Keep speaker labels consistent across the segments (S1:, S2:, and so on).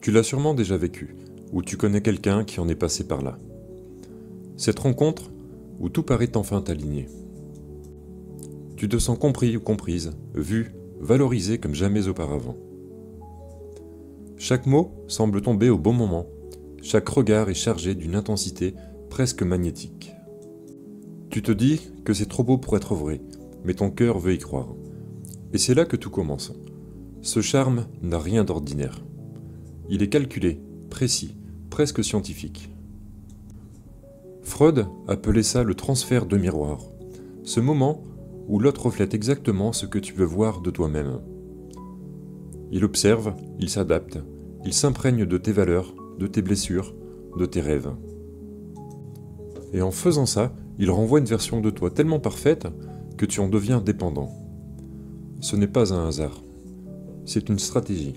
S1: Tu l'as sûrement déjà vécu, ou tu connais quelqu'un qui en est passé par là. Cette rencontre où tout paraît enfin t'aligner. Tu te sens compris ou comprise, vu, valorisé comme jamais auparavant. Chaque mot semble tomber au bon moment, chaque regard est chargé d'une intensité presque magnétique. Tu te dis que c'est trop beau pour être vrai, mais ton cœur veut y croire. Et c'est là que tout commence. Ce charme n'a rien d'ordinaire. Il est calculé, précis, presque scientifique. Freud appelait ça le transfert de miroir, ce moment où l'autre reflète exactement ce que tu veux voir de toi-même. Il observe, il s'adapte, il s'imprègne de tes valeurs, de tes blessures, de tes rêves. Et en faisant ça, il renvoie une version de toi tellement parfaite que tu en deviens dépendant. Ce n'est pas un hasard, c'est une stratégie.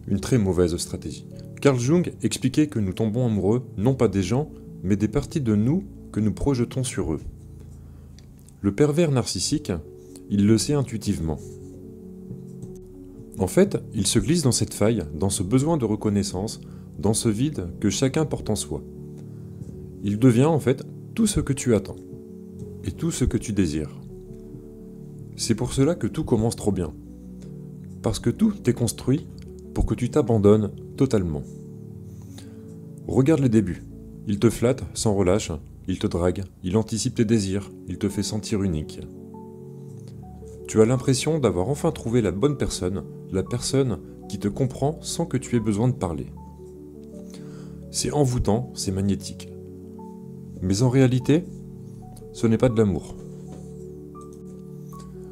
S1: Une très mauvaise stratégie. Carl Jung expliquait que nous tombons amoureux non pas des gens, mais des parties de nous que nous projetons sur eux. Le pervers narcissique, il le sait intuitivement. En fait, il se glisse dans cette faille, dans ce besoin de reconnaissance, dans ce vide que chacun porte en soi. Il devient en fait tout ce que tu attends, et tout ce que tu désires. C'est pour cela que tout commence trop bien, parce que tout est construit pour que tu t'abandonnes totalement. Regarde les débuts. Il te flatte sans relâche, il te drague, il anticipe tes désirs, il te fait sentir unique. Tu as l'impression d'avoir enfin trouvé la bonne personne, la personne qui te comprend sans que tu aies besoin de parler. C'est envoûtant, c'est magnétique. Mais en réalité, ce n'est pas de l'amour.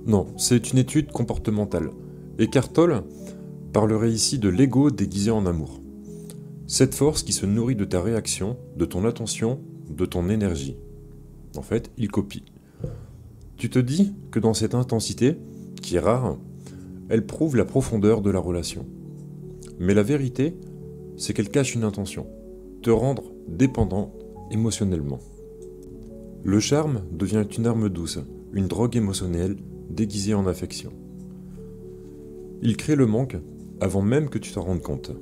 S1: Non, c'est une étude comportementale. Eckhart Tolle parlerait ici de l'ego déguisé en amour. Cette force qui se nourrit de ta réaction, de ton attention, de ton énergie. En fait, il copie. Tu te dis que dans cette intensité, qui est rare, elle prouve la profondeur de la relation. Mais la vérité, c'est qu'elle cache une intention, te rendre dépendant émotionnellement. Le charme devient une arme douce, une drogue émotionnelle déguisée en affection. Il crée le manque avant même que tu t'en rendes compte.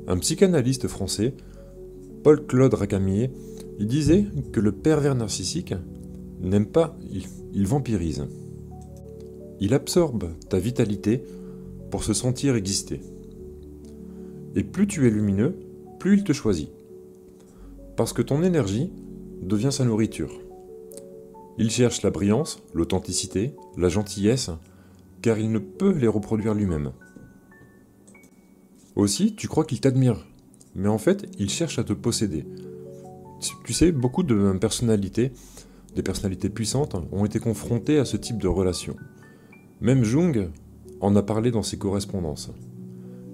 S1: Un psychanalyste français, Paul-Claude Racamier, il disait que le pervers narcissique n'aime pas, il vampirise. Il absorbe ta vitalité pour se sentir exister. Et plus tu es lumineux, plus il te choisit. Parce que ton énergie devient sa nourriture. Il cherche la brillance, l'authenticité, la gentillesse, car il ne peut les reproduire lui-même. Aussi, tu crois qu'il t'admire, mais en fait, il cherche à te posséder. Tu sais, beaucoup de personnalités, des personnalités puissantes, ont été confrontées à ce type de relation. Même Jung en a parlé dans ses correspondances.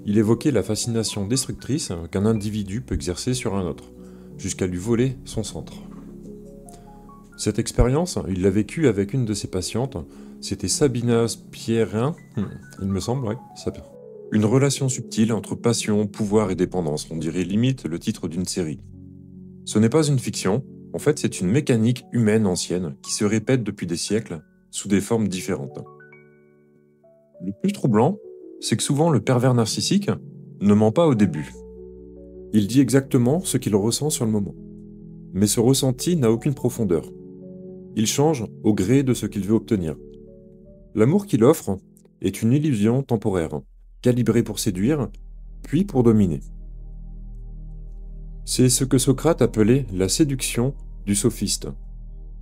S1: Il évoquait la fascination destructrice qu'un individu peut exercer sur un autre, jusqu'à lui voler son centre. Cette expérience, il l'a vécue avec une de ses patientes, c'était Sabina Spierin, il me semble, ouais, ça. Une relation subtile entre passion, pouvoir et dépendance, on dirait limite le titre d'une série. Ce n'est pas une fiction, en fait c'est une mécanique humaine ancienne qui se répète depuis des siècles, sous des formes différentes. Le plus troublant, c'est que souvent le pervers narcissique ne ment pas au début. Il dit exactement ce qu'il ressent sur le moment. Mais ce ressenti n'a aucune profondeur. Il change au gré de ce qu'il veut obtenir. L'amour qu'il offre est une illusion temporaire, calibrée pour séduire, puis pour dominer. C'est ce que Socrate appelait la séduction du sophiste.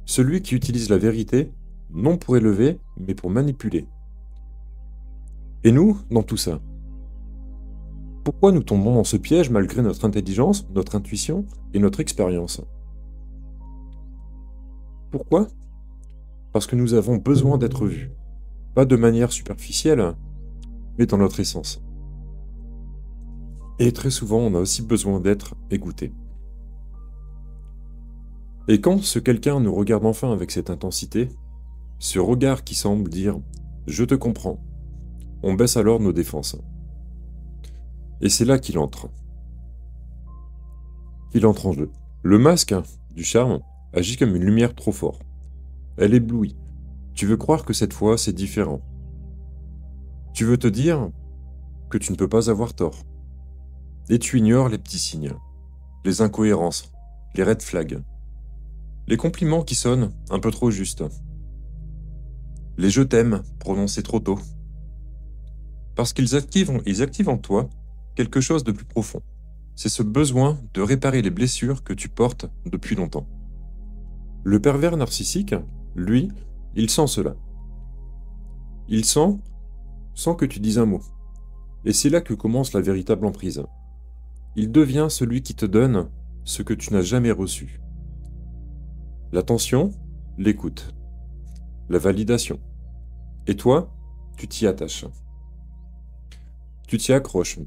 S1: Celui qui utilise la vérité, non pour élever, mais pour manipuler. Et nous, dans tout ça? Pourquoi nous tombons dans ce piège malgré notre intelligence, notre intuition et notre expérience? Pourquoi? Parce que nous avons besoin d'être vus. Pas de manière superficielle, mais dans notre essence. Et très souvent, on a aussi besoin d'être écouté. Et quand ce quelqu'un nous regarde enfin avec cette intensité, ce regard qui semble dire « je te comprends », on baisse alors nos défenses. Et c'est là qu'il entre. Il entre en jeu. Le masque du charme agit comme une lumière trop forte. Elle éblouit. Tu veux croire que cette fois, c'est différent. Tu veux te dire que tu ne peux pas avoir tort. Et tu ignores les petits signes, les incohérences, les red flags, les compliments qui sonnent un peu trop justes, les je t'aime prononcés trop tôt. Parce ils activent en toi quelque chose de plus profond. C'est ce besoin de réparer les blessures que tu portes depuis longtemps. Le pervers narcissique, lui, il sent cela. Il sent sans que tu dises un mot. Et c'est là que commence la véritable emprise. Il devient celui qui te donne ce que tu n'as jamais reçu. L'attention, l'écoute, la validation. Et toi, tu t'y attaches. Tu t'y accroches,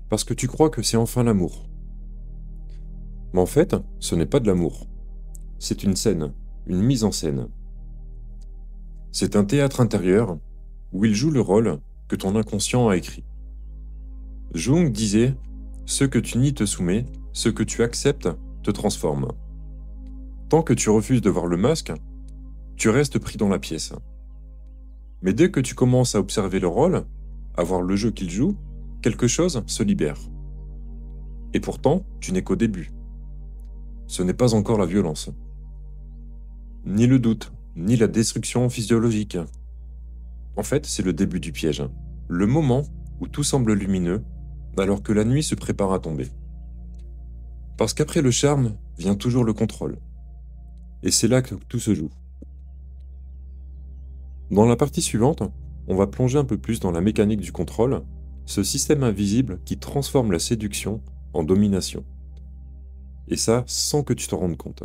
S1: parce que tu crois que c'est enfin l'amour. Mais en fait, ce n'est pas de l'amour. C'est une scène, une mise en scène. C'est un théâtre intérieur où il joue le rôle que ton inconscient a écrit. Jung disait « Ce que tu nies te soumet, ce que tu acceptes te transforme ». Tant que tu refuses de voir le masque, tu restes pris dans la pièce. Mais dès que tu commences à observer le rôle, à voir le jeu qu'il joue, quelque chose se libère. Et pourtant, tu n'es qu'au début. Ce n'est pas encore la violence. Ni le doute, ni la destruction physiologique. En fait, c'est le début du piège. Le moment où tout semble lumineux, alors que la nuit se prépare à tomber. Parce qu'après le charme, vient toujours le contrôle. Et c'est là que tout se joue. Dans la partie suivante, on va plonger un peu plus dans la mécanique du contrôle, ce système invisible qui transforme la séduction en domination. Et ça, sans que tu t'en rendes compte.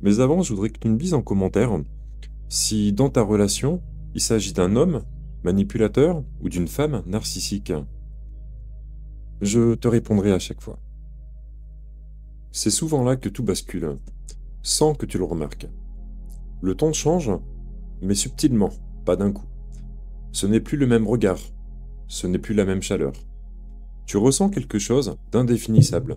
S1: Mais avant, je voudrais que tu me dises en commentaire si dans ta relation, il s'agit d'un homme manipulateur ou d'une femme narcissique. Je te répondrai à chaque fois. C'est souvent là que tout bascule, sans que tu le remarques. Le ton change, mais subtilement, pas d'un coup. Ce n'est plus le même regard, ce n'est plus la même chaleur. Tu ressens quelque chose d'indéfinissable.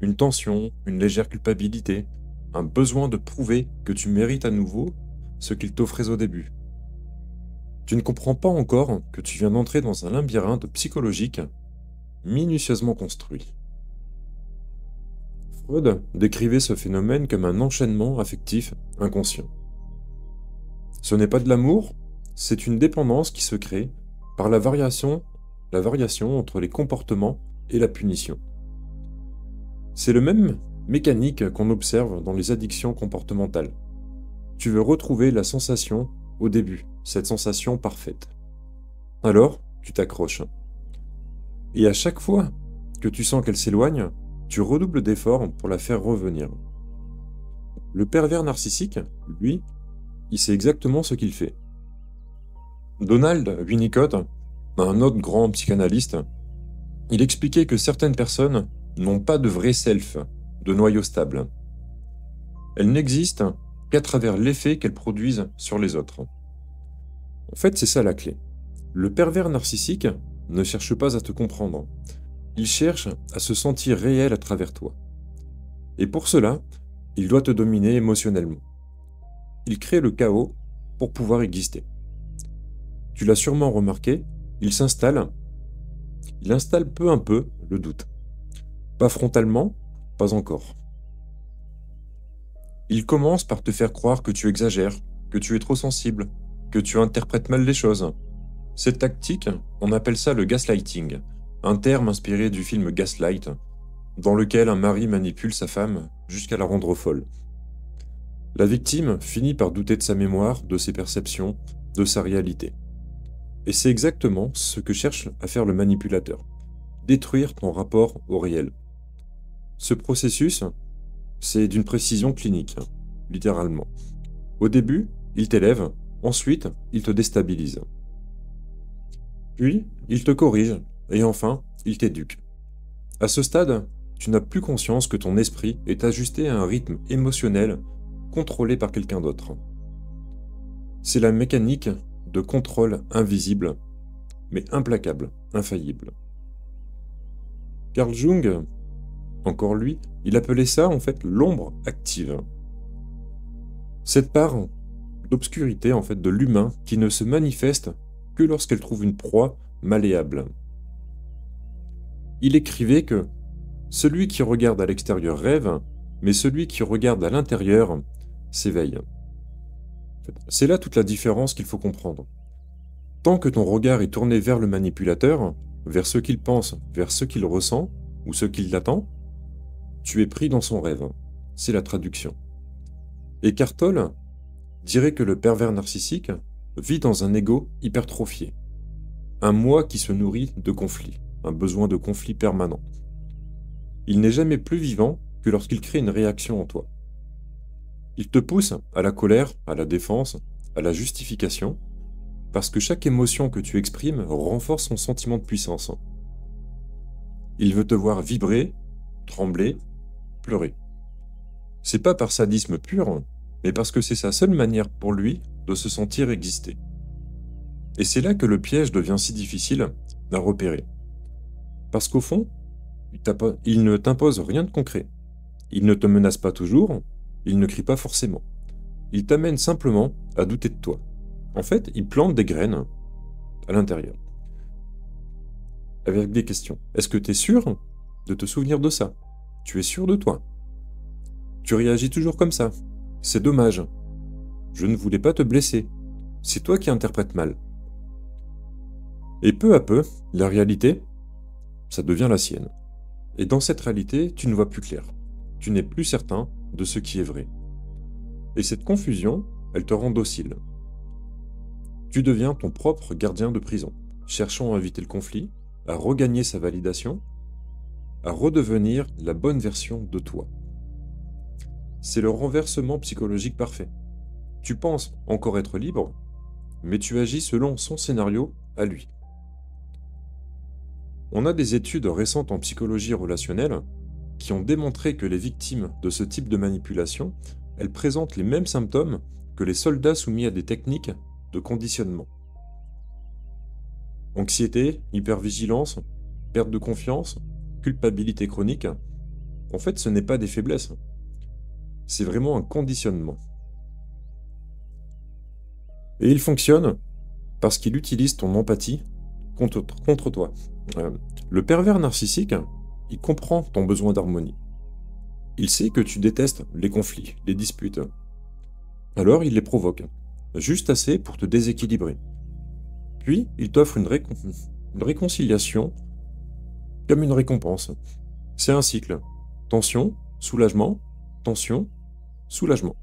S1: Une tension, une légère culpabilité, un besoin de prouver que tu mérites à nouveau ce qu'il t'offrait au début. Tu ne comprends pas encore que tu viens d'entrer dans un labyrinthe psychologique minutieusement construit. Freud décrivait ce phénomène comme un enchaînement affectif inconscient. Ce n'est pas de l'amour, c'est une dépendance qui se crée par la variation entre les comportements et la punition. C'est le même mécanique qu'on observe dans les addictions comportementales. Tu veux retrouver la sensation au début, cette sensation parfaite. Alors, tu t'accroches. Et à chaque fois que tu sens qu'elle s'éloigne, tu redoubles d'efforts pour la faire revenir. Le pervers narcissique, lui, il sait exactement ce qu'il fait. Donald Winnicott, un autre grand psychanalyste, il expliquait que certaines personnes n'ont pas de vrai self, de noyau stable. Elles n'existent qu'à travers l'effet qu'elles produisent sur les autres. En fait, c'est ça la clé. Le pervers narcissique ne cherche pas à te comprendre. Il cherche à se sentir réel à travers toi. Et pour cela, il doit te dominer émotionnellement. Il crée le chaos pour pouvoir exister. Tu l'as sûrement remarqué, il installe peu à peu le doute. Pas frontalement, pas encore. Il commence par te faire croire que tu exagères, que tu es trop sensible, que tu interprètes mal les choses. Cette tactique, on appelle ça le gaslighting, un terme inspiré du film Gaslight, dans lequel un mari manipule sa femme jusqu'à la rendre folle. La victime finit par douter de sa mémoire, de ses perceptions, de sa réalité. Et c'est exactement ce que cherche à faire le manipulateur, détruire ton rapport au réel. Ce processus, c'est d'une précision clinique, littéralement. Au début, il t'élève, ensuite, il te déstabilise. Puis, il te corrige, et enfin, il t'éduque. À ce stade, tu n'as plus conscience que ton esprit est ajusté à un rythme émotionnel contrôlé par quelqu'un d'autre. C'est la mécanique de contrôle invisible, mais implacable, infaillible. Carl Jung, encore lui, il appelait ça en fait l'ombre active. Cette part d'obscurité en fait de l'humain qui ne se manifeste que lorsqu'elle trouve une proie malléable, il écrivait que celui qui regarde à l'extérieur rêve, mais celui qui regarde à l'intérieur s'éveille. C'est là toute la différence qu'il faut comprendre. Tant que ton regard est tourné vers le manipulateur, vers ce qu'il pense, vers ce qu'il ressent, ou ce qu'il attend, tu es pris dans son rêve. C'est la traduction. Eckhart Tolle dirait que le pervers narcissique vit dans un ego hypertrophié. Un moi qui se nourrit de conflits, un besoin de conflit permanent. Il n'est jamais plus vivant que lorsqu'il crée une réaction en toi. Il te pousse à la colère, à la défense, à la justification, parce que chaque émotion que tu exprimes renforce son sentiment de puissance. Il veut te voir vibrer, trembler, pleurer. C'est pas par sadisme pur, mais parce que c'est sa seule manière pour lui de se sentir exister. Et c'est là que le piège devient si difficile à repérer. Parce qu'au fond, il ne t'impose rien de concret. Il ne te menace pas toujours, il ne crie pas forcément. Il t'amène simplement à douter de toi. En fait, il plante des graines à l'intérieur. Avec des questions. Est-ce que tu es sûr de te souvenir de ça? Tu es sûr de toi? Tu réagis toujours comme ça. C'est dommage. Je ne voulais pas te blesser. C'est toi qui interprètes mal. Et peu à peu, la réalité, ça devient la sienne. Et dans cette réalité, tu ne vois plus clair. Tu n'es plus certain de ce qui est vrai. Et cette confusion, elle te rend docile. Tu deviens ton propre gardien de prison, cherchant à éviter le conflit, à regagner sa validation, à redevenir la bonne version de toi. C'est le renversement psychologique parfait. Tu penses encore être libre, mais tu agis selon son scénario à lui. On a des études récentes en psychologie relationnelle qui ont démontré que les victimes de ce type de manipulation, elles présentent les mêmes symptômes que les soldats soumis à des techniques de conditionnement. Anxiété, hypervigilance, perte de confiance, culpabilité chronique. En fait, ce n'est pas des faiblesses. C'est vraiment un conditionnement. Et il fonctionne parce qu'il utilise ton empathie contre toi. Le pervers narcissique, il comprend ton besoin d'harmonie. Il sait que tu détestes les conflits, les disputes. Alors il les provoque, juste assez pour te déséquilibrer. Puis il t'offre une réconciliation comme une récompense. C'est un cycle. Tension, soulagement, tension, soulagement.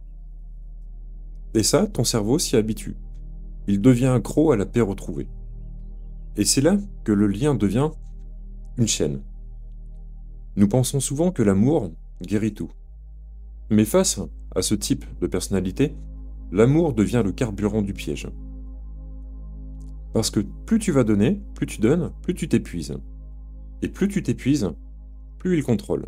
S1: Et ça, ton cerveau s'y habitue. Il devient accro à la paix retrouvée. Et c'est là que le lien devient une chaîne. Nous pensons souvent que l'amour guérit tout. Mais face à ce type de personnalité, l'amour devient le carburant du piège. Parce que plus tu vas donner, plus tu donnes, plus tu t'épuises. Et plus tu t'épuises, plus il contrôle.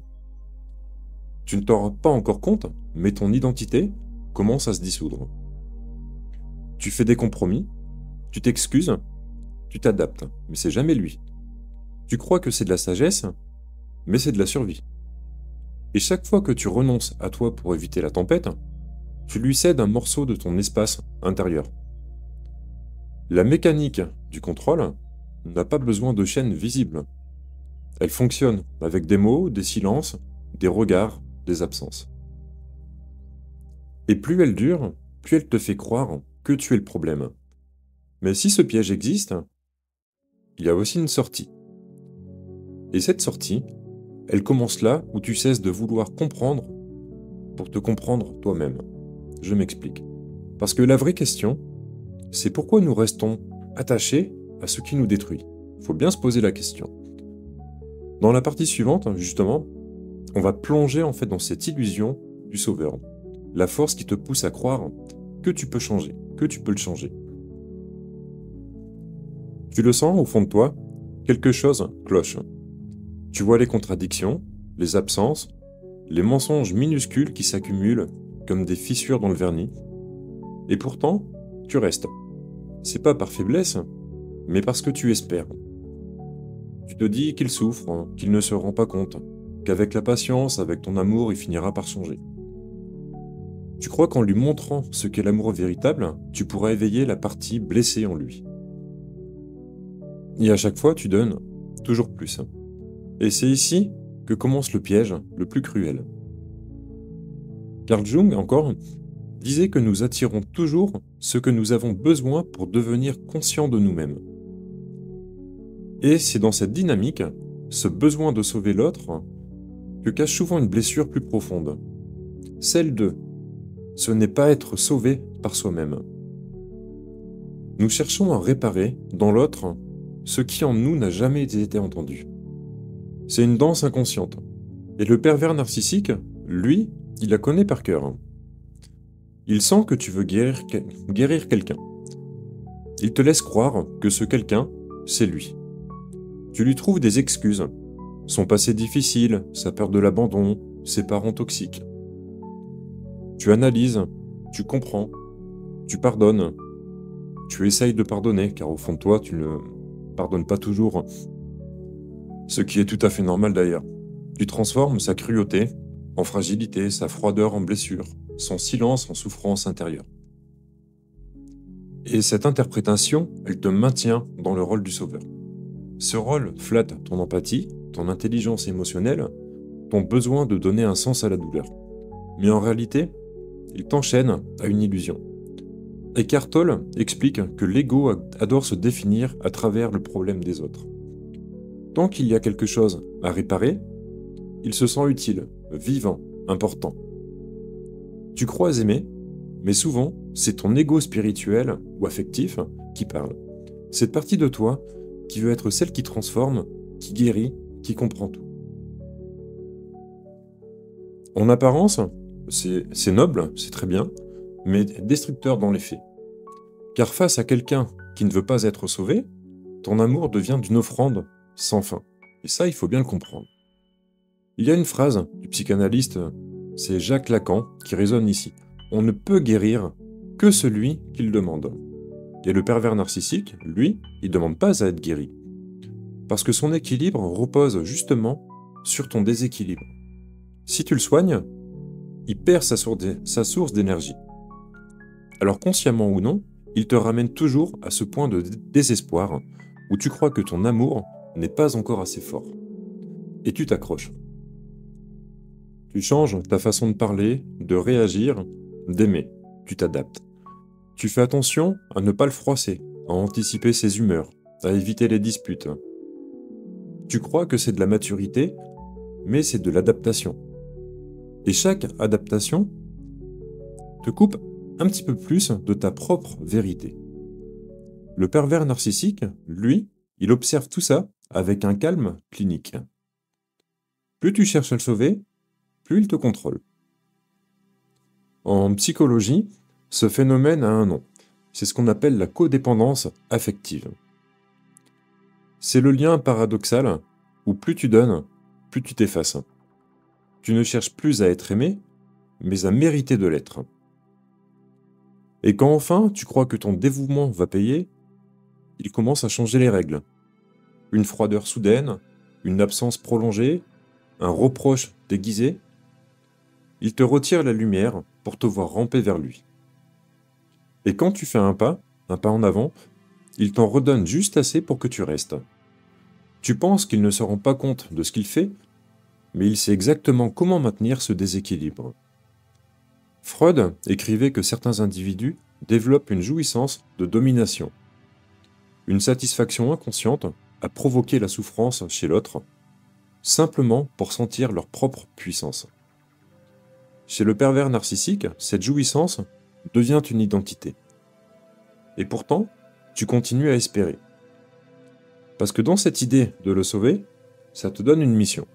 S1: Tu ne t'en rends pas encore compte, mais ton identité commence à se dissoudre. Tu fais des compromis, tu t'excuses, tu t'adaptes, mais c'est jamais lui. Tu crois que c'est de la sagesse, mais c'est de la survie. Et chaque fois que tu renonces à toi pour éviter la tempête, tu lui cèdes un morceau de ton espace intérieur. La mécanique du contrôle n'a pas besoin de chaînes visibles. Elle fonctionne avec des mots, des silences, des regards, des absences. Et plus elle dure, plus elle te fait croire que tu es le problème. Mais si ce piège existe, il y a aussi une sortie. Et cette sortie, elle commence là où tu cesses de vouloir comprendre pour te comprendre toi-même. Je m'explique. Parce que la vraie question, c'est pourquoi nous restons attachés à ce qui nous détruit. Il faut bien se poser la question. Dans la partie suivante, justement, on va plonger en fait dans cette illusion du sauveur. La force qui te pousse à croire que tu peux changer, que tu peux le changer. Tu le sens au fond de toi, quelque chose cloche. Tu vois les contradictions, les absences, les mensonges minuscules qui s'accumulent comme des fissures dans le vernis. Et pourtant, tu restes. C'est pas par faiblesse, mais parce que tu espères. Tu te dis qu'il souffre, qu'il ne se rend pas compte, qu'avec la patience, avec ton amour, il finira par changer. Tu crois qu'en lui montrant ce qu'est l'amour véritable, tu pourras éveiller la partie blessée en lui. Et à chaque fois, tu donnes toujours plus. Et c'est ici que commence le piège le plus cruel. Carl Jung, encore, disait que nous attirons toujours ce que nous avons besoin pour devenir conscients de nous-mêmes. Et c'est dans cette dynamique, ce besoin de sauver l'autre, que cache souvent une blessure plus profonde. Celle de « ce n'est pas être sauvé par soi-même ». Nous cherchons à réparer, dans l'autre, ce qui en nous n'a jamais été entendu. C'est une danse inconsciente. Et le pervers narcissique, lui, il la connaît par cœur. Il sent que tu veux guérir quelqu'un. Il te laisse croire que ce quelqu'un, c'est lui. Tu lui trouves des excuses. Son passé difficile, sa peur de l'abandon, ses parents toxiques. Tu analyses, tu comprends, tu pardonnes. Tu essayes de pardonner, car au fond de toi, tu ne pardonnes pas toujours. Ce qui est tout à fait normal d'ailleurs. Tu transformes sa cruauté en fragilité, sa froideur en blessure, son silence en souffrance intérieure. Et cette interprétation, elle te maintient dans le rôle du sauveur. Ce rôle flatte ton empathie, ton intelligence émotionnelle, ton besoin de donner un sens à la douleur. Mais en réalité, il t'enchaîne à une illusion. Eckhart Tolle explique que l'ego adore se définir à travers le problème des autres. Tant qu'il y a quelque chose à réparer, il se sent utile, vivant, important. Tu crois aimer, mais souvent, c'est ton ego spirituel ou affectif qui parle. Cette partie de toi qui veut être celle qui transforme, qui guérit, qui comprend tout. En apparence, c'est noble, c'est très bien, mais destructeur dans les faits. Car face à quelqu'un qui ne veut pas être sauvé, ton amour devient d'une offrande sans fin. Et ça, il faut bien le comprendre. Il y a une phrase du psychanalyste, c'est Jacques Lacan, qui résonne ici. On ne peut guérir que celui qui le demande. Et le pervers narcissique, lui, il ne demande pas à être guéri. Parce que son équilibre repose justement sur ton déséquilibre. Si tu le soignes, il perd sa source d'énergie. Alors consciemment ou non, il te ramène toujours à ce point de désespoir où tu crois que ton amour n'est pas encore assez fort. Et tu t'accroches. Tu changes ta façon de parler, de réagir, d'aimer. Tu t'adaptes. Tu fais attention à ne pas le froisser, à anticiper ses humeurs, à éviter les disputes. Tu crois que c'est de la maturité, mais c'est de l'adaptation. Et chaque adaptation te coupe un petit peu plus de ta propre vérité. Le pervers narcissique, lui, il observe tout ça avec un calme clinique. Plus tu cherches à le sauver, plus il te contrôle. En psychologie, ce phénomène a un nom. C'est ce qu'on appelle la codépendance affective. C'est le lien paradoxal où plus tu donnes, plus tu t'effaces. Tu ne cherches plus à être aimé, mais à mériter de l'être. Et quand enfin tu crois que ton dévouement va payer, il commence à changer les règles. Une froideur soudaine, une absence prolongée, un reproche déguisé. Il te retire la lumière pour te voir ramper vers lui. Et quand tu fais un pas en avant, il t'en redonne juste assez pour que tu restes. Tu penses qu'il ne se rend pas compte de ce qu'il fait, mais il sait exactement comment maintenir ce déséquilibre. Freud écrivait que certains individus développent une jouissance de domination, une satisfaction inconsciente à provoquer la souffrance chez l'autre, simplement pour sentir leur propre puissance. Chez le pervers narcissique, cette jouissance devient une identité. Et pourtant, tu continues à espérer. Parce que dans cette idée de le sauver, ça te donne une mission.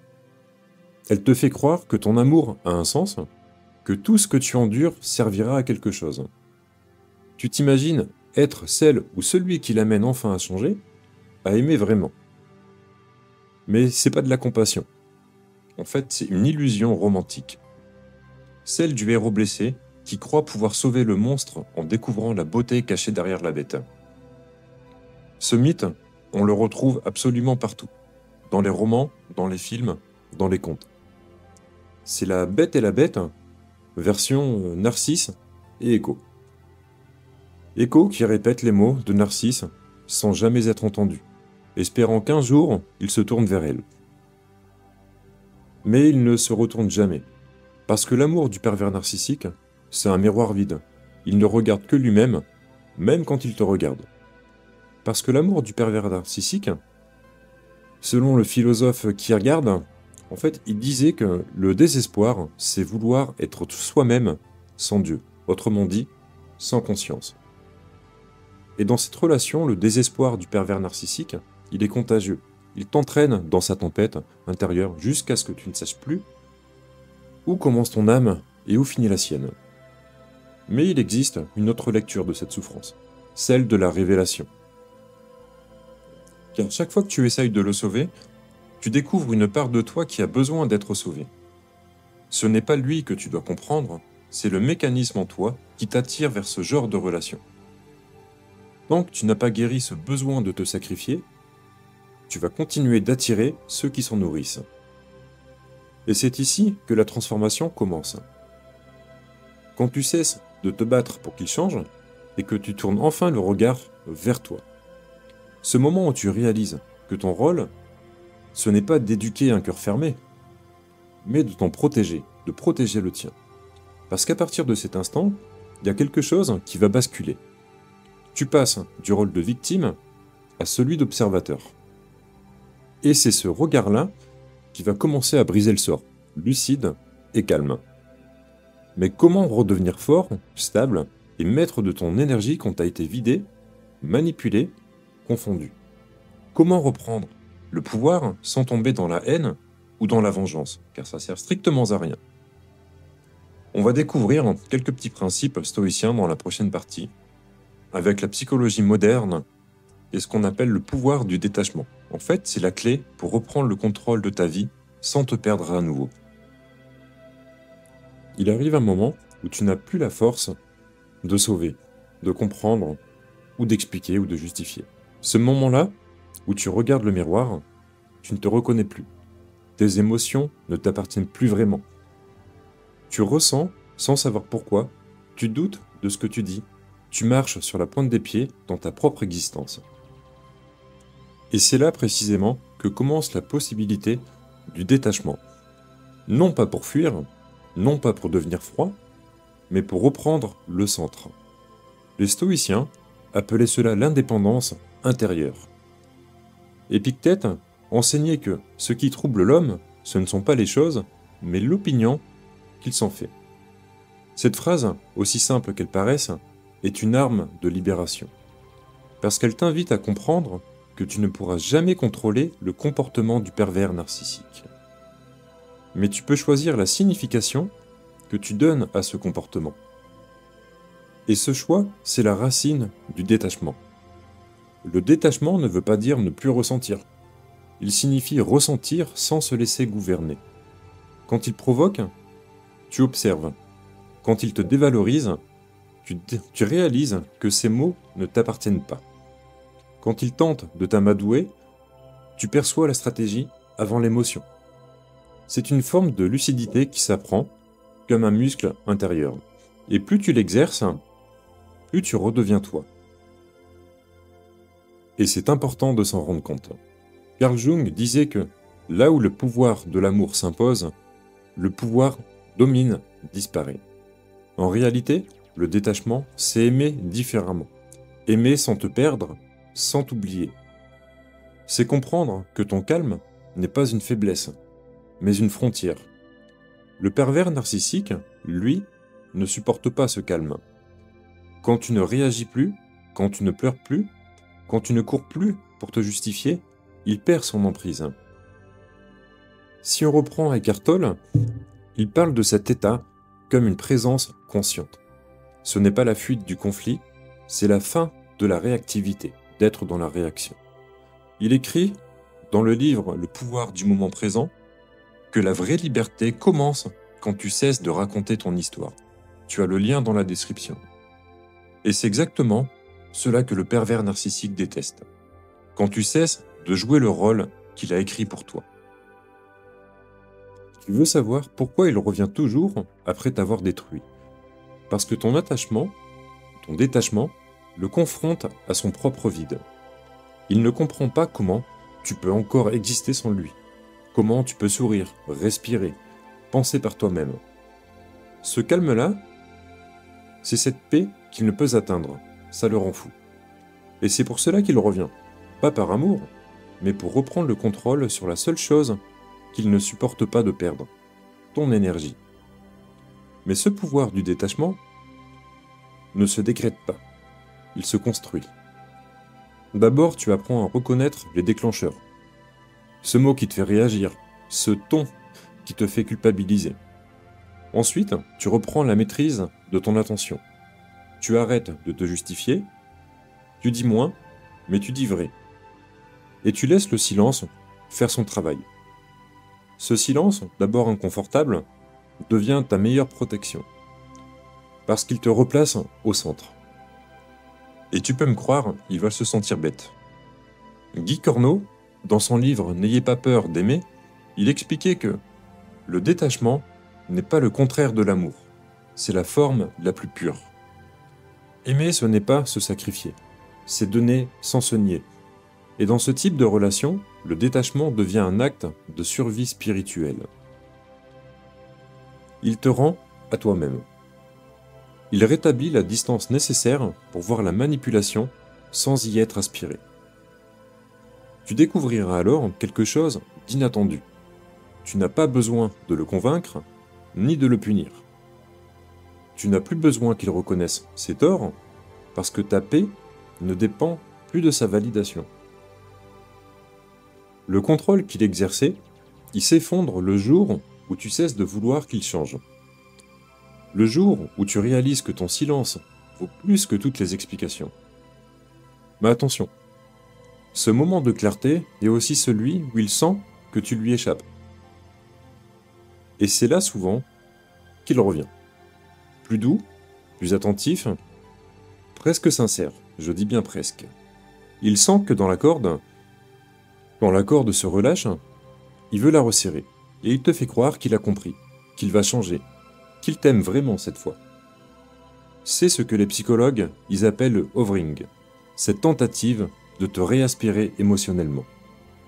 S1: Elle te fait croire que ton amour a un sens, que tout ce que tu endures servira à quelque chose. Tu t'imagines être celle ou celui qui l'amène enfin à changer, à aimer vraiment. Mais c'est pas de la compassion. En fait, c'est une illusion romantique. Celle du héros blessé qui croit pouvoir sauver le monstre en découvrant la beauté cachée derrière la bête. Ce mythe, on le retrouve absolument partout, dans les romans, dans les films, dans les contes. C'est la Bête et la Bête, version Narcisse et Écho. Écho qui répète les mots de Narcisse sans jamais être entendu, espérant qu'un jour, il se tourne vers elle. Mais il ne se retourne jamais. Parce que l'amour du pervers narcissique, c'est un miroir vide. Il ne regarde que lui-même, même quand il te regarde. Parce que l'amour du pervers narcissique, selon le philosophe Kierkegaard, en fait, il disait que le désespoir, c'est vouloir être soi-même sans Dieu. Autrement dit, sans conscience. Et dans cette relation, le désespoir du pervers narcissique, il est contagieux. Il t'entraîne dans sa tempête intérieure jusqu'à ce que tu ne saches plus où commence ton âme et où finit la sienne. Mais il existe une autre lecture de cette souffrance, celle de la révélation. Car chaque fois que tu essayes de le sauver, tu découvres une part de toi qui a besoin d'être sauvée. Ce n'est pas lui que tu dois comprendre, c'est le mécanisme en toi qui t'attire vers ce genre de relation. Tant que tu n'as pas guéri ce besoin de te sacrifier, tu vas continuer d'attirer ceux qui s'en nourrissent. Et c'est ici que la transformation commence. Quand tu cesses de te battre pour qu'il change, et que tu tournes enfin le regard vers toi. Ce moment où tu réalises que ton rôle, ce n'est pas d'éduquer un cœur fermé, mais de t'en protéger, de protéger le tien. Parce qu'à partir de cet instant, il y a quelque chose qui va basculer. Tu passes du rôle de victime à celui d'observateur. Et c'est ce regard-là qui va commencer à briser le sort, lucide et calme. Mais comment redevenir fort, stable et maître de ton énergie quand t'as été vidé, manipulé, confondu? Comment reprendre le pouvoir sans tomber dans la haine ou dans la vengeance, car ça sert strictement à rien? On va découvrir quelques petits principes stoïciens dans la prochaine partie, avec la psychologie moderne et ce qu'on appelle le pouvoir du détachement. En fait, c'est la clé pour reprendre le contrôle de ta vie sans te perdre à nouveau. Il arrive un moment où tu n'as plus la force de sauver, de comprendre, ou d'expliquer, ou de justifier. Ce moment-là, où tu regardes le miroir, tu ne te reconnais plus. Tes émotions ne t'appartiennent plus vraiment. Tu ressens, sans savoir pourquoi, tu doutes de ce que tu dis, tu marches sur la pointe des pieds dans ta propre existence. Et c'est là précisément que commence la possibilité du détachement. Non pas pour fuir, non pas pour devenir froid, mais pour reprendre le centre. Les stoïciens appelaient cela l'indépendance intérieure. Épictète enseignait que ce qui trouble l'homme, ce ne sont pas les choses, mais l'opinion qu'il s'en fait. Cette phrase, aussi simple qu'elle paraisse, est une arme de libération. Parce qu'elle t'invite à comprendre que tu ne pourras jamais contrôler le comportement du pervers narcissique. Mais tu peux choisir la signification que tu donnes à ce comportement. Et ce choix, c'est la racine du détachement. Le détachement ne veut pas dire ne plus ressentir. Il signifie ressentir sans se laisser gouverner. Quand il provoque, tu observes. Quand il te dévalorise, tu réalises que ces mots ne t'appartiennent pas. Quand il tente de t'amadouer, tu perçois la stratégie avant l'émotion. C'est une forme de lucidité qui s'apprend comme un muscle intérieur. Et plus tu l'exerces, plus tu redeviens toi. Et c'est important de s'en rendre compte. Carl Jung disait que là où le pouvoir de l'amour s'impose, le pouvoir domine, disparaît. En réalité, le détachement, c'est aimer différemment. Aimer sans te perdre, sans t'oublier. C'est comprendre que ton calme n'est pas une faiblesse, mais une frontière. Le pervers narcissique, lui, ne supporte pas ce calme. Quand tu ne réagis plus, quand tu ne pleures plus, quand tu ne cours plus pour te justifier, il perd son emprise. Si on reprend Eckhart Tolle, il parle de cet état comme une présence consciente. Ce n'est pas la fuite du conflit, c'est la fin de la réactivité, d'être dans la réaction. Il écrit, dans le livre Le pouvoir du moment présent, que la vraie liberté commence quand tu cesses de raconter ton histoire. Tu as le lien dans la description. Et c'est exactement cela que le pervers narcissique déteste. Quand tu cesses de jouer le rôle qu'il a écrit pour toi. Tu veux savoir pourquoi il revient toujours après t'avoir détruit. Parce que ton attachement, ton détachement, le confronte à son propre vide. Il ne comprend pas comment tu peux encore exister sans lui. comment tu peux sourire, respirer, penser par toi-même. Ce calme-là, c'est cette paix qu'il ne peut atteindre, ça le rend fou. Et c'est pour cela qu'il revient, pas par amour, mais pour reprendre le contrôle sur la seule chose qu'il ne supporte pas de perdre, ton énergie. Mais ce pouvoir du détachement ne se décrète pas, il se construit. D'abord, tu apprends à reconnaître les déclencheurs. Ce mot qui te fait réagir, ce ton qui te fait culpabiliser. Ensuite, tu reprends la maîtrise de ton attention. Tu arrêtes de te justifier, tu dis moins, mais tu dis vrai. Et tu laisses le silence faire son travail. Ce silence, d'abord inconfortable, devient ta meilleure protection. Parce qu'il te replace au centre. Et tu peux me croire, il va se sentir bête. Guy Corneau, dans son livre N'ayez pas peur d'aimer, il expliquait que le détachement n'est pas le contraire de l'amour, c'est la forme la plus pure. Aimer, ce n'est pas se sacrifier, c'est donner sans se nier. Et dans ce type de relation, le détachement devient un acte de survie spirituelle. Il te rend à toi-même. Il rétablit la distance nécessaire pour voir la manipulation sans y être aspiré. Tu découvriras alors quelque chose d'inattendu. Tu n'as pas besoin de le convaincre, ni de le punir. Tu n'as plus besoin qu'il reconnaisse ses torts, parce que ta paix ne dépend plus de sa validation. Le contrôle qu'il exerçait, il s'effondre le jour où tu cesses de vouloir qu'il change. Le jour où tu réalises que ton silence vaut plus que toutes les explications. Mais attention, ce moment de clarté est aussi celui où il sent que tu lui échappes. Et c'est là souvent qu'il revient. Plus doux, plus attentif, presque sincère, je dis bien presque. Il sent que quand la corde se relâche, il veut la resserrer. Et il te fait croire qu'il a compris, qu'il va changer, qu'il t'aime vraiment cette fois. C'est ce que les psychologues ils appellent le hovering, cette tentative de te réaspirer émotionnellement.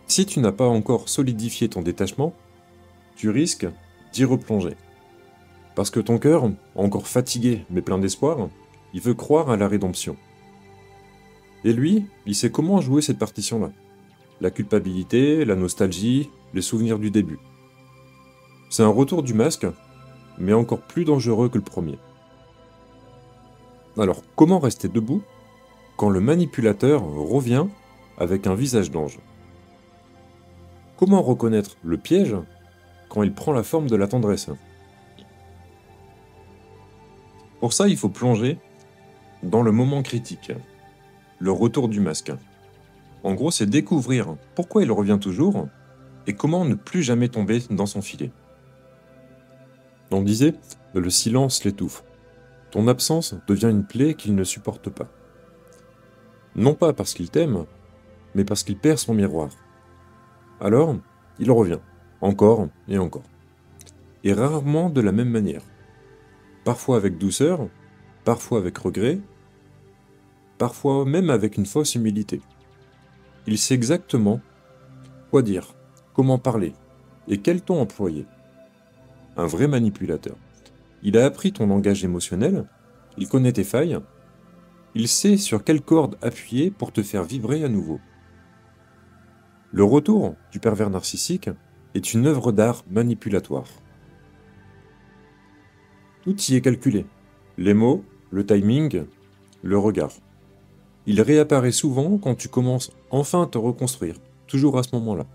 S1: Si tu n'as pas encore solidifié ton détachement, tu risques d'y replonger. Parce que ton cœur, encore fatigué mais plein d'espoir, il veut croire à la rédemption. Et lui, il sait comment jouer cette partition-là. La culpabilité, la nostalgie, les souvenirs du début. C'est un retour du masque, mais encore plus dangereux que le premier. Alors, comment rester debout quand le manipulateur revient avec un visage d'ange? Comment reconnaître le piège quand il prend la forme de la tendresse? Pour ça, il faut plonger dans le moment critique, le retour du masque. En gros, c'est découvrir pourquoi il revient toujours et comment ne plus jamais tomber dans son filet. On disait, le silence l'étouffe. Ton absence devient une plaie qu'il ne supporte pas. Non pas parce qu'il t'aime, mais parce qu'il perd son miroir. Alors, il revient, encore et encore. Et rarement de la même manière. Parfois avec douceur, parfois avec regret, parfois même avec une fausse humilité. Il sait exactement quoi dire, comment parler et quel ton employer. Un vrai manipulateur. Il a appris ton langage émotionnel, il connaît tes failles, il sait sur quelle corde appuyer pour te faire vibrer à nouveau. Le retour du pervers narcissique est une œuvre d'art manipulatoire. Tout y est calculé. Les mots, le timing, le regard. Il réapparaît souvent quand tu commences enfin à te reconstruire, toujours à ce moment-là.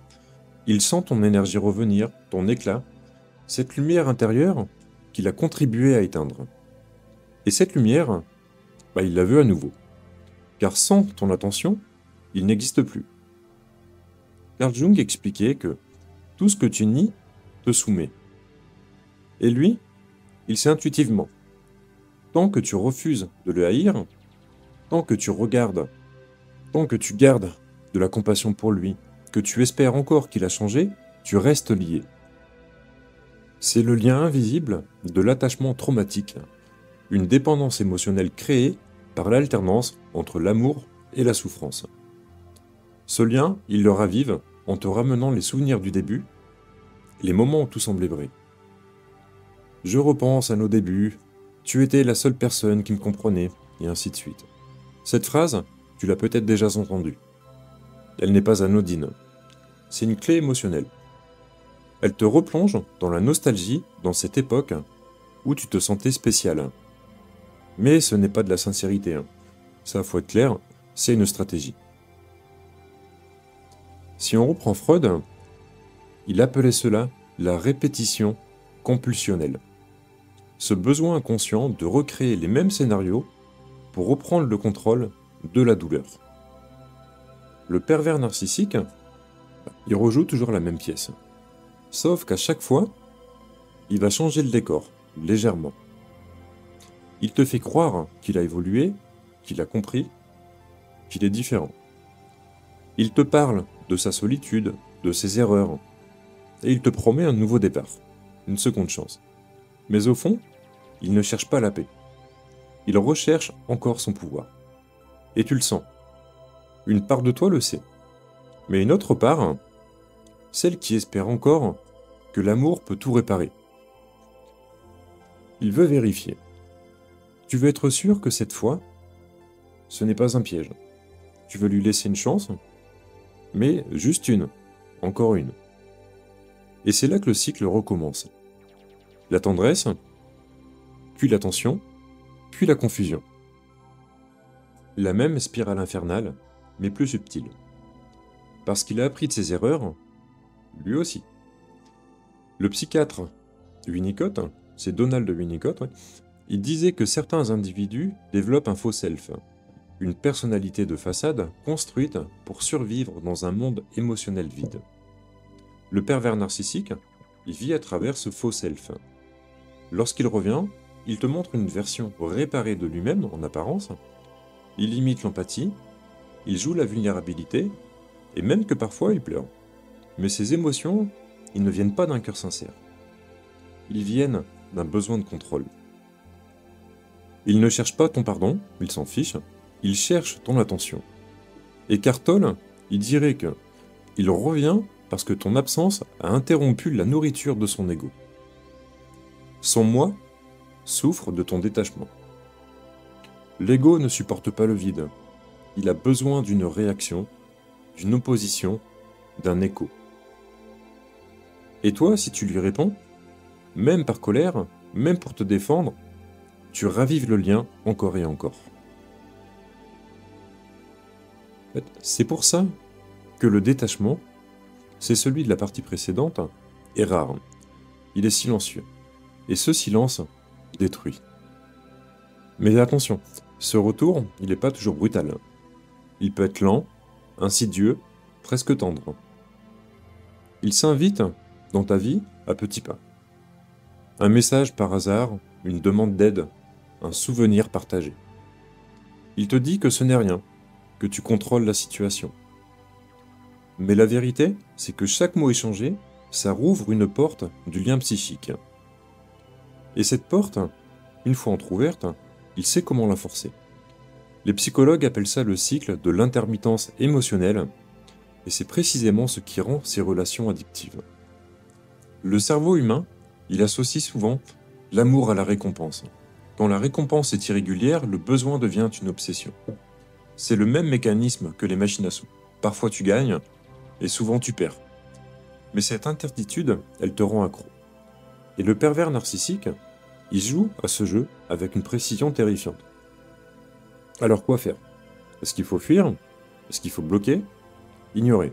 S1: Il sent ton énergie revenir, ton éclat, cette lumière intérieure qu'il a contribué à éteindre. Et cette lumière, il la veut à nouveau. Car sans ton attention, il n'existe plus. Carl Jung expliquait que tout ce que tu nies te soumet. Et lui, il sait intuitivement. Tant que tu refuses de le haïr, tant que tu regardes, tant que tu gardes de la compassion pour lui, que tu espères encore qu'il a changé, tu restes lié. C'est le lien invisible de l'attachement traumatique, une dépendance émotionnelle créée par l'alternance entre l'amour et la souffrance. Ce lien, il le ravive en te ramenant les souvenirs du début les moments où tout semblait vrai. Je repense à nos débuts, tu étais la seule personne qui me comprenait, et ainsi de suite. Cette phrase, tu l'as peut-être déjà entendue. Elle n'est pas anodine. C'est une clé émotionnelle. Elle te replonge dans la nostalgie, dans cette époque où tu te sentais spécial. Mais ce n'est pas de la sincérité. Ça, faut être clair, c'est une stratégie. Si on reprend Freud, il appelait cela la répétition compulsionnelle. Ce besoin inconscient de recréer les mêmes scénarios pour reprendre le contrôle de la douleur. Le pervers narcissique, il rejoue toujours la même pièce. Sauf qu'à chaque fois, il va changer le décor, légèrement. Il te fait croire qu'il a évolué, qu'il a compris, qu'il est différent. Il te parle de sa solitude, de ses erreurs, et il te promet un nouveau départ, une seconde chance. Mais au fond, il ne cherche pas la paix. Il recherche encore son pouvoir. Et tu le sens. Une part de toi le sait. Mais une autre part, celle qui espère encore que l'amour peut tout réparer. Il veut vérifier. Tu veux être sûr que cette fois, ce n'est pas un piège. Tu veux lui laisser une chance, mais juste une, encore une. Et c'est là que le cycle recommence. La tendresse, puis la tension, puis la confusion. La même spirale infernale, mais plus subtile. Parce qu'il a appris de ses erreurs, lui aussi. Le psychiatre Winnicott, c'est Donald Winnicott, il disait que certains individus développent un faux self, une personnalité de façade construite pour survivre dans un monde émotionnel vide. Le pervers narcissique, il vit à travers ce faux self. Lorsqu'il revient, il te montre une version réparée de lui-même en apparence, il imite l'empathie, il joue la vulnérabilité, et même que parfois il pleure. Mais ces émotions, ils ne viennent pas d'un cœur sincère. Ils viennent d'un besoin de contrôle. Il ne cherche pas ton pardon, il s'en fiche, il cherche ton attention. Et Cartol, il dirait que il revient parce que ton absence a interrompu la nourriture de son ego. Son moi souffre de ton détachement. L'ego ne supporte pas le vide. Il a besoin d'une réaction, d'une opposition, d'un écho. Et toi, si tu lui réponds, même par colère, même pour te défendre, tu ravives le lien encore et encore. C'est pour ça que le détachement, c'est celui de la partie précédente, est rare. Il est silencieux. Et ce silence détruit. Mais attention, ce retour, il n'est pas toujours brutal. Il peut être lent, insidieux, presque tendre. Il s'invite dans ta vie à petits pas. Un message par hasard, une demande d'aide, un souvenir partagé. Il te dit que ce n'est rien, que tu contrôles la situation. Mais la vérité, c'est que chaque mot échangé, ça rouvre une porte du lien psychique. Et cette porte, une fois entrouverte, il sait comment la forcer. Les psychologues appellent ça le cycle de l'intermittence émotionnelle, et c'est précisément ce qui rend ces relations addictives. Le cerveau humain, il associe souvent l'amour à la récompense. Quand la récompense est irrégulière, le besoin devient une obsession. C'est le même mécanisme que les machines à sous. Parfois tu gagnes, et souvent tu perds. Mais cette incertitude, elle te rend accro. Et le pervers narcissique, il joue à ce jeu avec une précision terrifiante. Alors quoi faire? Est-ce qu'il faut fuir? Est-ce qu'il faut bloquer? Ignorer?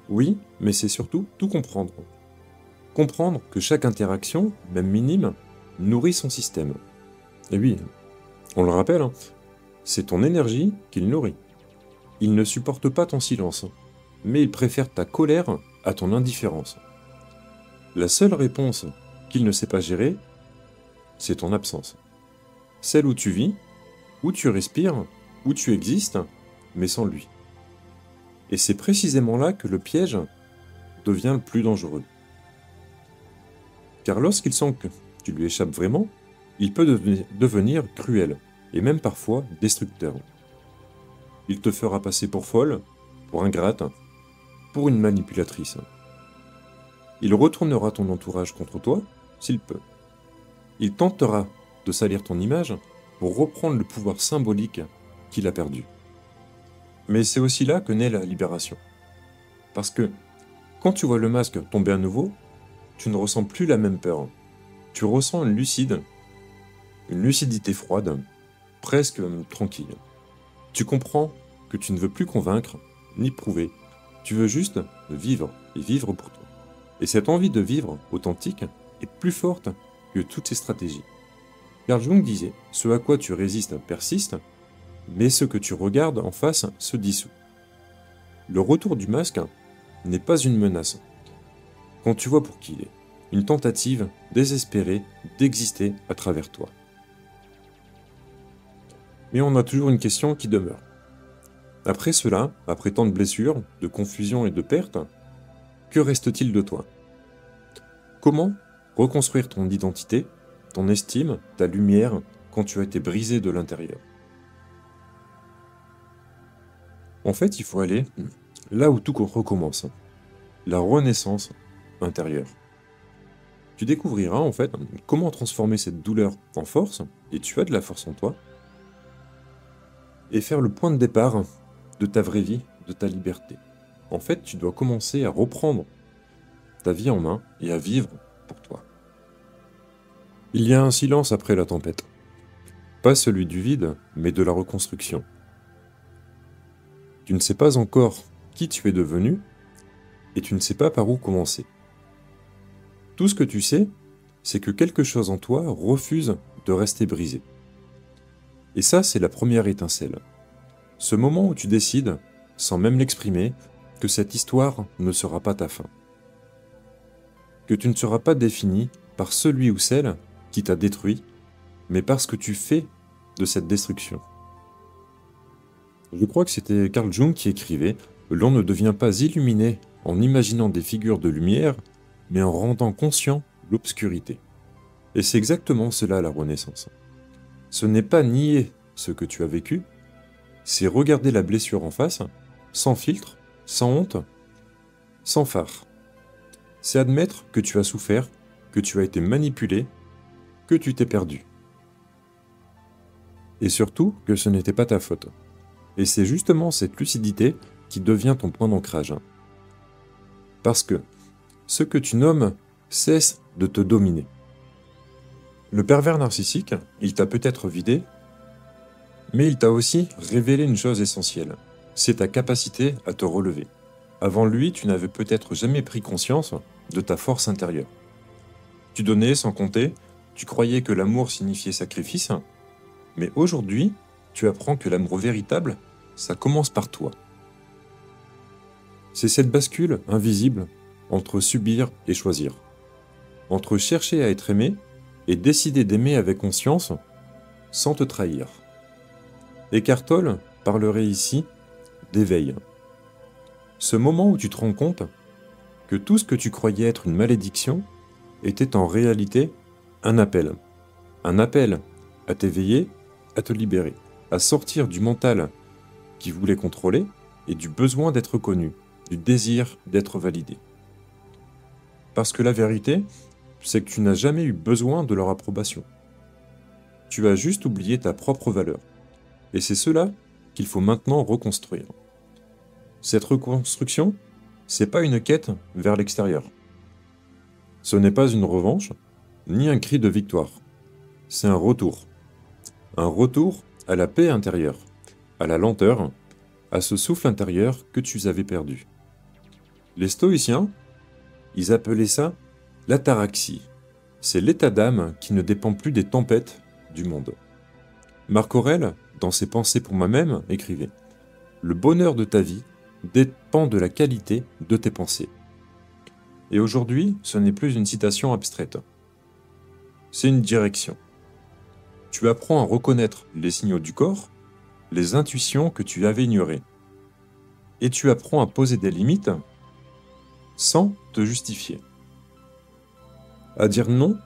S1: Oui, mais c'est surtout tout comprendre. Comprendre que chaque interaction, même minime, nourrit son système. Et oui, on le rappelle, c'est ton énergie qu'il nourrit. Il ne supporte pas ton silence, mais il préfère ta colère à ton indifférence. La seule réponse qu'il ne sait pas gérer, c'est ton absence. Celle où tu vis, où tu respires, où tu existes, mais sans lui. Et c'est précisément là que le piège devient le plus dangereux. Car lorsqu'il sent que tu lui échappes vraiment, il peut devenir cruel, et même parfois destructeur. Il te fera passer pour folle, pour ingrate, pour une manipulatrice. Il retournera ton entourage contre toi, s'il peut. Il tentera de salir ton image pour reprendre le pouvoir symbolique qu'il a perdu. Mais c'est aussi là que naît la libération. Parce que quand tu vois le masque tomber à nouveau, tu ne ressens plus la même peur. Tu ressens une lucidité froide, presque tranquille. Tu comprends que tu ne veux plus convaincre, ni prouver. Tu veux juste vivre, et vivre pour toi. Et cette envie de vivre authentique est plus forte que toutes ces stratégies. Carl Jung disait, ce à quoi tu résistes persiste, mais ce que tu regardes en face se dissout. Le retour du masque n'est pas une menace. Quand tu vois pour qui il est, une tentative désespérée d'exister à travers toi. Mais on a toujours une question qui demeure. Après cela, après tant de blessures, de confusion et de pertes, que reste-t-il de toi? Comment reconstruire ton identité, ton estime, ta lumière, quand tu as été brisé de l'intérieur? En fait, il faut aller là où tout recommence, la renaissance intérieure. Tu découvriras en fait comment transformer cette douleur en force, et tu as de la force en toi, et faire le point de départ de ta vraie vie, de ta liberté. En fait, tu dois commencer à reprendre ta vie en main et à vivre pour toi. Il y a un silence après la tempête. Pas celui du vide, mais de la reconstruction. Tu ne sais pas encore qui tu es devenu, et tu ne sais pas par où commencer. Tout ce que tu sais, c'est que quelque chose en toi refuse de rester brisé. Et ça, c'est la première étincelle. Ce moment où tu décides, sans même l'exprimer, que cette histoire ne sera pas ta fin. Que tu ne seras pas défini par celui ou celle qui t'a détruit, mais par ce que tu fais de cette destruction. Je crois que c'était Carl Jung qui écrivait « L'on ne devient pas illuminé en imaginant des figures de lumière, mais en rendant conscient l'obscurité. » Et c'est exactement cela la renaissance. Ce n'est pas nier ce que tu as vécu, c'est regarder la blessure en face, sans filtre, sans honte, sans phare. C'est admettre que tu as souffert, que tu as été manipulé, que tu t'es perdu. Et surtout que ce n'était pas ta faute. Et c'est justement cette lucidité qui devient ton point d'ancrage. Parce que ce que tu nommes cesse de te dominer. Le pervers narcissique, il t'a peut-être vidé, mais il t'a aussi révélé une chose essentielle. C'est ta capacité à te relever. Avant lui, tu n'avais peut-être jamais pris conscience de ta force intérieure. Tu donnais sans compter, tu croyais que l'amour signifiait sacrifice, mais aujourd'hui, tu apprends que l'amour véritable, ça commence par toi. C'est cette bascule invisible entre subir et choisir. Entre chercher à être aimé et décider d'aimer avec conscience sans te trahir. Eckhart Tolle parlerait ici d'éveil. Ce moment où tu te rends compte que tout ce que tu croyais être une malédiction était en réalité un appel. Un appel à t'éveiller, à te libérer, à sortir du mental qui voulait contrôler et du besoin d'être connu, du désir d'être validé. Parce que la vérité, c'est que tu n'as jamais eu besoin de leur approbation. Tu as juste oublié ta propre valeur. Et c'est cela qu'il faut maintenant reconstruire. Cette reconstruction, c'est pas une quête vers l'extérieur. Ce n'est pas une revanche, ni un cri de victoire. C'est un retour. Un retour à la paix intérieure, à la lenteur, à ce souffle intérieur que tu avais perdu. Les stoïciens, ils appelaient ça l'ataraxie. C'est l'état d'âme qui ne dépend plus des tempêtes du monde. Marc Aurèle, dans ses Pensées pour moi-même, écrivait « Le bonheur de ta vie dépend de la qualité de tes pensées. » Et aujourd'hui, ce n'est plus une citation abstraite. C'est une direction. Tu apprends à reconnaître les signaux du corps, les intuitions que tu avais ignorées. Et tu apprends à poser des limites sans te justifier. À dire non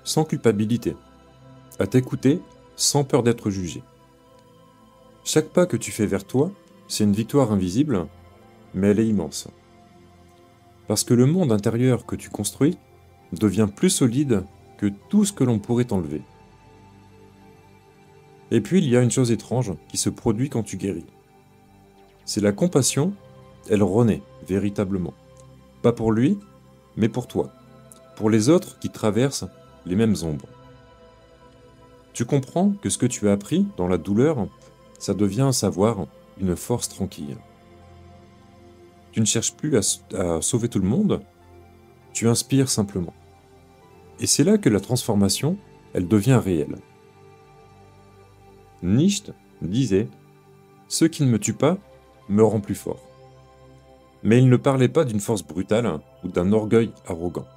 S1: sans culpabilité. À t'écouter sans peur d'être jugé. Chaque pas que tu fais vers toi, c'est une victoire invisible, mais elle est immense. Parce que le monde intérieur que tu construis devient plus solide que tout ce que l'on pourrait t'enlever. Et puis il y a une chose étrange qui se produit quand tu guéris. C'est la compassion, elle renaît véritablement. Pas pour lui, mais pour toi. Pour les autres qui traversent les mêmes ombres. Tu comprends que ce que tu as appris dans la douleur, ça devient un savoir, une force tranquille. Tu ne cherches plus à sauver tout le monde, tu inspires simplement. Et c'est là que la transformation, elle devient réelle. Nietzsche disait « Ce qui ne me tue pas me rend plus fort ». Mais il ne parlait pas d'une force brutale ou d'un orgueil arrogant.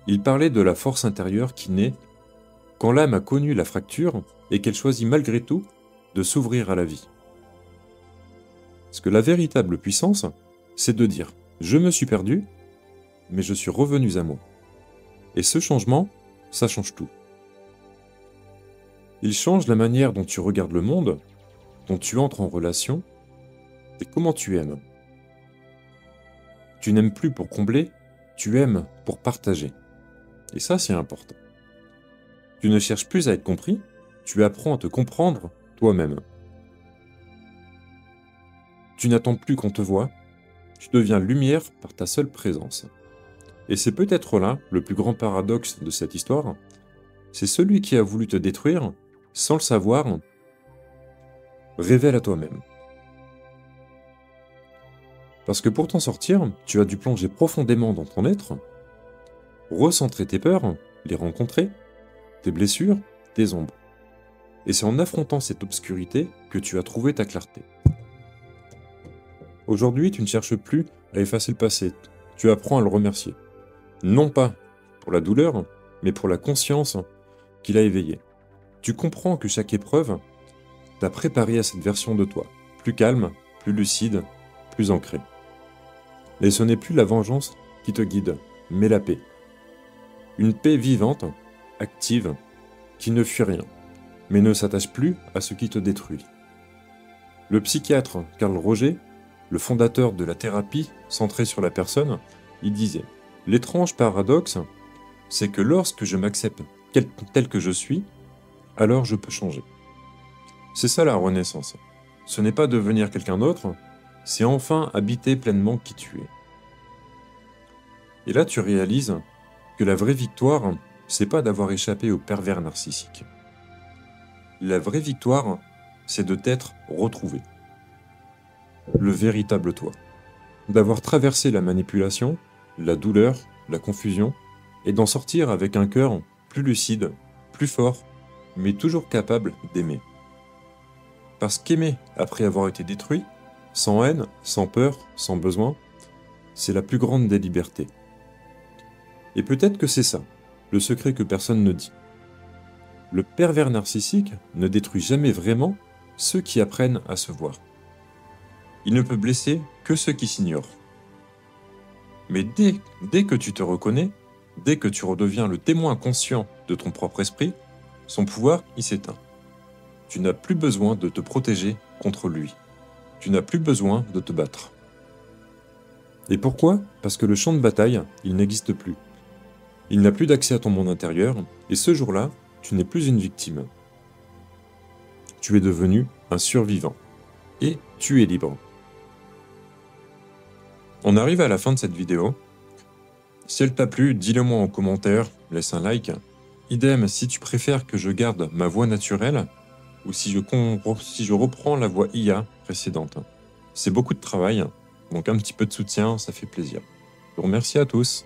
S1: Il parlait de la force intérieure qui naît quand l'âme a connu la fracture et qu'elle choisit malgré tout de s'ouvrir à la vie. Parce que la véritable puissance, c'est de dire « Je me suis perdu, mais je suis revenu à moi ». Et ce changement, ça change tout. Il change la manière dont tu regardes le monde, dont tu entres en relation, et comment tu aimes. Tu n'aimes plus pour combler, tu aimes pour partager. Et ça, c'est important. Tu ne cherches plus à être compris, tu apprends à te comprendre toi-même. Tu n'attends plus qu'on te voie, tu deviens lumière par ta seule présence. Et c'est peut-être là le plus grand paradoxe de cette histoire, c'est celui qui a voulu te détruire, sans le savoir, révèle à toi-même. Parce que pour t'en sortir, tu as dû plonger profondément dans ton être, recentrer tes peurs, les rencontrer, tes blessures, tes ombres. Et c'est en affrontant cette obscurité que tu as trouvé ta clarté. Aujourd'hui, tu ne cherches plus à effacer le passé, tu apprends à le remercier. Non pas pour la douleur, mais pour la conscience qu'il a éveillée. Tu comprends que chaque épreuve t'a préparé à cette version de toi, plus calme, plus lucide, plus ancrée. Et ce n'est plus la vengeance qui te guide, mais la paix. Une paix vivante, active, qui ne fuit rien, mais ne s'attache plus à ce qui te détruit. Le psychiatre Carl Roger, le fondateur de la thérapie centrée sur la personne, il disait « L'étrange paradoxe, c'est que lorsque je m'accepte tel que je suis, alors je peux changer. » C'est ça la renaissance. Ce n'est pas devenir quelqu'un d'autre, c'est enfin habiter pleinement qui tu es. Et là, tu réalises que la vraie victoire, c'est pas d'avoir échappé au pervers narcissique. La vraie victoire, c'est de t'être retrouvé. Le véritable toi. D'avoir traversé la manipulation, la douleur, la confusion, et d'en sortir avec un cœur plus lucide, plus fort, mais toujours capable d'aimer. Parce qu'aimer après avoir été détruit, sans haine, sans peur, sans besoin, c'est la plus grande des libertés. Et peut-être que c'est ça, le secret que personne ne dit. Le pervers narcissique ne détruit jamais vraiment ceux qui apprennent à se voir. Il ne peut blesser que ceux qui s'ignorent. Mais dès que tu te reconnais, dès que tu redeviens le témoin conscient de ton propre esprit, son pouvoir y s'éteint. Tu n'as plus besoin de te protéger contre lui. Tu n'as plus besoin de te battre. Et pourquoi ? Parce que le champ de bataille, il n'existe plus. Il n'a plus d'accès à ton monde intérieur, et ce jour-là, tu n'es plus une victime. Tu es devenu un survivant. Et tu es libre. On arrive à la fin de cette vidéo. Si elle t'a plu, dis-le moi en commentaire, laisse un like. Idem si tu préfères que je garde ma voix naturelle, ou si je reprends la voix IA précédente. C'est beaucoup de travail, donc un petit peu de soutien, ça fait plaisir. Je vous remercie à tous.